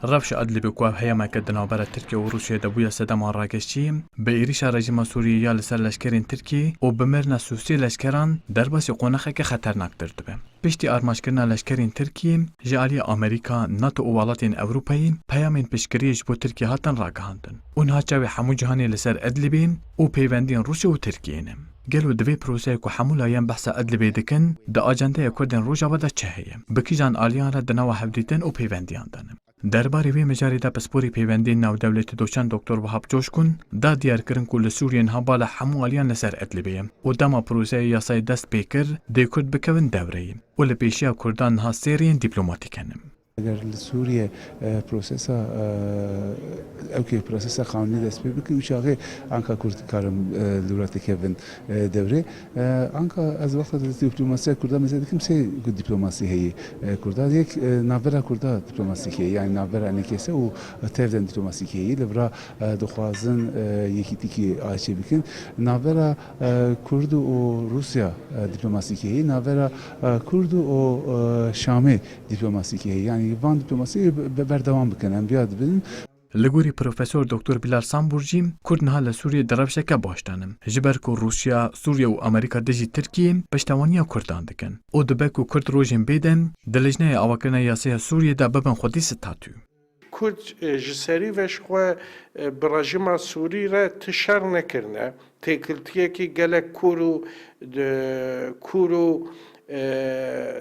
رفش ادلبی کو هیما کدنابر ترکیه و روسیه دبویا سدما راگشتی به ایریشا رژیم سوریه یا لسر لشکرین ترکی و بمرنا سوسی لشکران درباسی قونخه که خطرناک دردبه. پشتی آرماشکرنا لشکرین ترکی جالی آمریکا، ناتو و ولاتین اروپایی پیامین پشکریش بو ترکیه هاتن راگهاندن. اونها چاوی حمو جهانی لسر ادلبی و پیوندین روسیه و ترکیه نم. گلو دوی پروسه کو حمولایان بحث ادلبی دکن د اجنده کردن روجا بده چهیه. بکیجان آلیان را دنوا حبدیتن و پیوندیان دانم. درباره وی مجاری دا پسپوری پیوندی ناو دولت دوچان دکتر وهاب جوشکون دا دیار کرن کل سوریان هبال حمو آلیان لسر ادلبی و دما پروسه یاسای دست پیکر دی کرد بکون دوره و لپیشیا کردان ها سیرین دیپلماتیکنم. اگر سوریه پروسسا اوکی پروسسا قانونی دست پی بکنی وشاقه آنکا کرد کارم دولتی که بن دوره آنکا از وقت دیپلماسی کرده مثلا کم سه دیپلماسی هی کرده یک نابرا کرده دیپلماسی هی یعنی نابرا نکیسه و تفدن دیپلماسی هی لبرا دخوازن یکی تیکی آیچه بکن نابرا کرد و روسیا دیپلماسی هی نابرا کرد و شامی دیپلماسی هی یعنی وان دیپلماسی بردوام بکنن بیاد بدن. لگوری پروفسور دکتر بیلال سامبورجی کردنها لسوریه دربشه که باشتنم. جبر کو روسیا، سوریه و امریکا دجی ترکیه پشتوانیا کردان دکن. او دبه کو کرد روژین بیدن دلجنه آواکرنه یاسه سوریه دا ببن خودی ستاتو. کرد جسری وشخوا برژیم سوری را تشر نکرنه. تکلتیه که گله کورو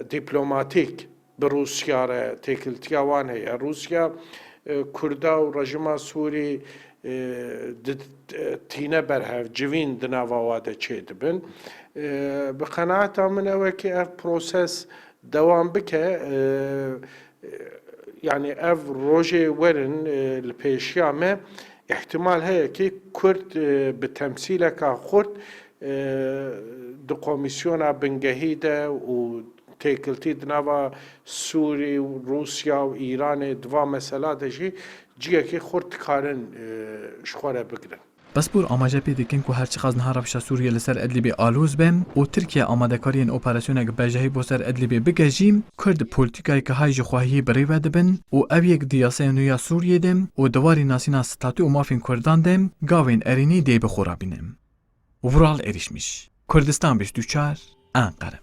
دیپلماتیک به روسیا را تکلتیا وان هی. روسیا کردا و رژیم سوری تینه برهف جوین دنواواده چه دبن. به قناعت من اوه که اف پروسس دوام بکه يعني اف روجي ورن البيشيامه احتمال هي كي كرد بتمثيلك خرد دو كوميسيونا بنجهيده و تيكلتي دنوا سوري وروسيا وإيران دوا مسألة دجي جيه كي خرد كارن شخوره بگرن. بس بور آماجه پیدکن که هرچی خزنها رفشا سوریه لسر ادلیبی آلوز بم و ترکیه آماده کارین اپراسیون اگه بجهی بسر ادلیبی بگجیم کرد پولیتیکای که های جخواهی برای وده بن و او یک دیاسه نویا سوریه دم و دواری ناسینا ستاتو و مافین کردان دم گاوین ارینی دی بخورا بینم. ورال اریشمیش. کردستان 24 انقره.